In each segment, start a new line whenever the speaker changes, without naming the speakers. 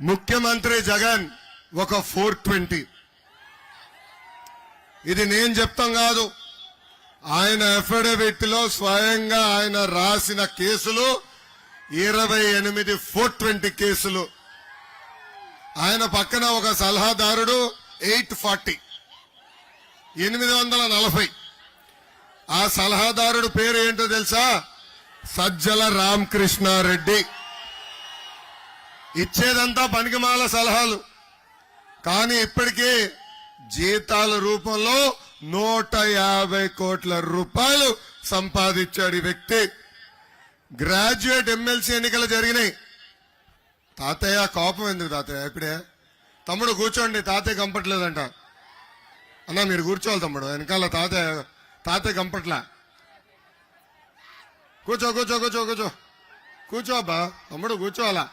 ముఖ్యమంత్రి జగన్ ఒక 420. ఇది నేను చెప్తాం కాదు, ఆయన అఫిడవిట్ లో స్వయంగా ఆయన రాసిన కేసులు 28 420 కేసులు. ఆయన పక్కన ఒక సలహాదారుడు 840 840. ఆ సలహాదారుడు పేరు ఏంటో తెలుసా? సజ్జల రామకృష్ణారెడ్డి. ఇచ్చేదంతా పనికిమాల సలహాలు, కానీ ఇప్పటికీ జీతాల రూపంలో 150 కోట్ల రూపాయలు సంపాదించాడు ఈ వ్యక్తి. గ్రాడ్యుయేట్ ఎమ్మెల్సీ ఎన్నికలు జరిగినాయి. తాతయ్య కోపం ఎందుకు తాతయ్య? ఇప్పుడే తమ్ముడు కూర్చోండి, తాతయ్య కంపట్లేదంట. అన్నా మీరు కూర్చోవాలి తమ్ముడు, వెనకాల తాతయ్య కంపట్లా. కూర్చో కూర్చో కూర్చో కూర్చో కూర్చో అబ్బా తమ్ముడు, కూర్చోవాలా.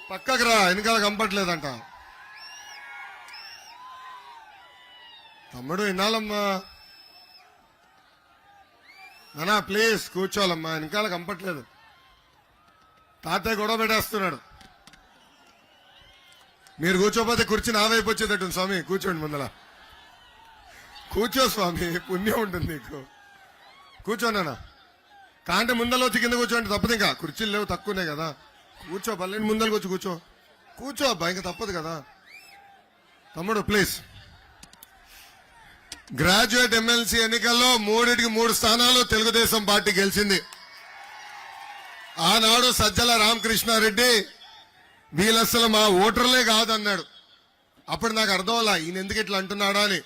పక్కకు రా, వెనకాల కంపట్లేదంట. తమ్ముడు వినాలమ్మా, నానా ప్లీజ్ కూర్చోవాలమ్మా, వెనకాల కంపట్లేదు. తాతయ్య గొడవ పెట్టేస్తున్నాడు. మీరు కూర్చోపోతే కుర్చీ నా వైపు వచ్చేటట్టు. స్వామి కూర్చోండి, ముందల కూర్చో స్వామి, పుణ్యం ఉంటుంది నీకు. కూర్చోనా కాంటే ముందల వచ్చి కింద కూర్చోండి, తప్పదు. ఇంకా కుర్చీలు లేవు, తక్కువనే కదా. కూర్చో, పల్లెని ముందరకు వచ్చి కూర్చో అబ్బా, ఇంకా తప్పదు కదా. తమ్ముడు ప్లీజ్. గ్రాడ్యుయేట్ ఎమ్మెల్సీ ఎన్నికల్లో 3 స్థానాలు తెలుగుదేశం పార్టీ గెలిచింది. ఆనాడు సజ్జల రామకృష్ణారెడ్డి వీళ్ళసలు మా ఓటర్లే కాదన్నాడు. అప్పుడు నాకు అర్థం అలా, ఈయన ఎందుకు ఇట్లా అంటున్నాడా అని.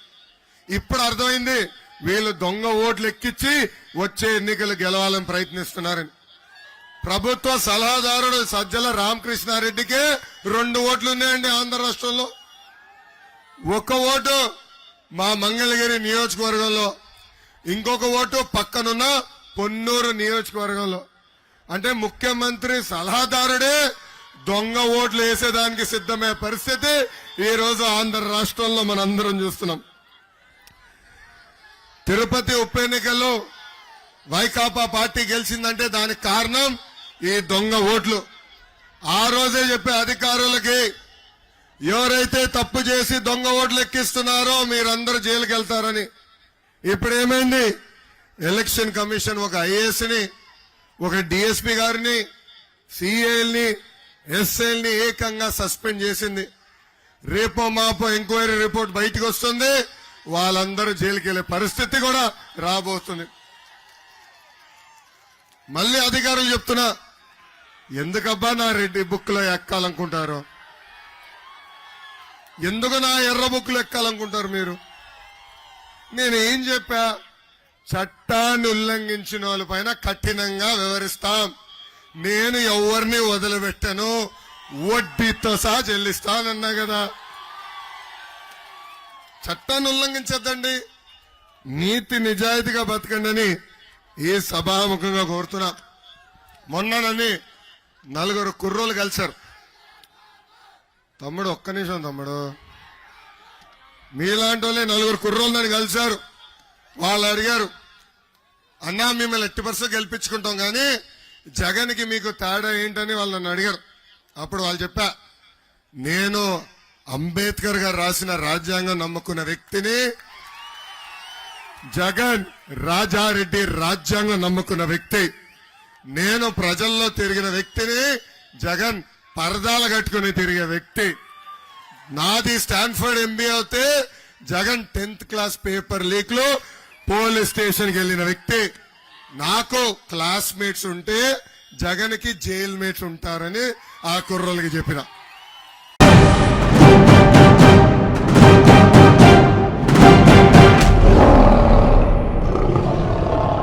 ఇప్పుడు అర్థమైంది, వీళ్ళు దొంగ ఓట్లు ఎక్కించి వచ్చే ఎన్నికలు గెలవాలని ప్రయత్నిస్తున్నారని. ప్రభుత్వ సలహాదారుడు సజ్జల రామకృష్ణారెడ్డికే 2 ఓట్లు ఉన్నాయండి ఆంధ్ర రాష్ట్రంలో. 1 ఓటు మా మంగళగిరి నియోజకవర్గంలో, ఇంకొక ఓటు పక్కనున్న పొన్నూరు నియోజకవర్గంలో. అంటే ముఖ్యమంత్రి సలహాదారుడే దొంగ ఓట్లు వేసేదానికి సిద్ధమయ్యే పరిస్థితి ఈ రోజు ఆంధ్ర రాష్ట్రంలో మనందరం చూస్తున్నాం. తిరుపతి ఉప ఎన్నికల్లో వైకాపా పార్టీ గెలిచిందంటే దానికి కారణం ఈ దొంగ ఓట్లు. ఆ రోజే చెప్పే అధికారులకి, ఎవరైతే తప్పు చేసి దొంగ ఓట్లు ఎక్కిస్తున్నారో మీరందరూ జైలుకి వెళ్తారని. ఇప్పుడు ఏమైంది? ఎలక్షన్ కమిషన్ ఒక ఐఏఎస్ ని, ఒక డిఎస్పీ గారిని, సిఐల్ని, ఎస్ఐల్ని ఏకంగా సస్పెండ్ చేసింది. రేపో మాపో ఎంక్వైరీ రిపోర్ట్ బయటకు వస్తుంది, వాళ్ళందరూ జైలుకి వెళ్లే పరిస్థితి కూడా రాబోతుంది. మళ్ళీ అధికారులు చెప్తున్నా, ఎందుకబ్బా నా రెడ్డి బుక్ లో ఎక్కాలనుకుంటారు? ఎందుకు నా ఎర్ర బుక్కులు ఎక్కాలనుకుంటారు మీరు? నేనేం చెప్పా? చట్టాన్ని ఉల్లంఘించిన వాళ్ళపైన కఠినంగా వ్యవహరిస్తాం. నేను ఎవరిని వదిలిపెట్టను, వడ్డీతో సహా చెల్లిస్తానన్నా కదా. చట్టాన్ని ఉల్లంఘించద్దండి, నీతి నిజాయితీగా బతకండి అని ఈ సభాముఖంగా కోరుతున్నా. మొన్ననని 4 కుర్రోలు కలిశారు. తమ్ముడు ఒక్క నిమిషం తమ్ముడు, మీలాంటి వాళ్ళే 4 కుర్రోలు నన్ను కలిశారు. వాళ్ళు అడిగారు, అన్నా మిమ్మల్ని 80% గెలిపించుకుంటాం కానీ జగన్కి మీకు తేడా ఏంటని వాళ్ళు నన్ను అడిగారు. అప్పుడు వాళ్ళు చెప్పా, నేను అంబేద్కర్ గారు రాసిన రాజ్యాంగం నమ్ముకున్న వ్యక్తిని, జగన్ రాజారెడ్డి రాజ్యాంగం నమ్ముకున్న వ్యక్తి. నేను ప్రజల్లో తిరిగిన వ్యక్తిని, జగన్ పరదాలు కట్టుకుని తిరిగే వ్యక్తి. నాది స్టాన్ఫర్డ్ ఎంబీఏ అవుతే Jagan 10th class paper leak లో పోలీస్ స్టేషన్కి వెళ్లిన వ్యక్తి. నాకు క్లాస్మేట్స్ ఉంటే జగన్ కి జైల్ మేట్స్ ఉంటారని ఆ కుర్రోళ్ళకి చెప్పిన.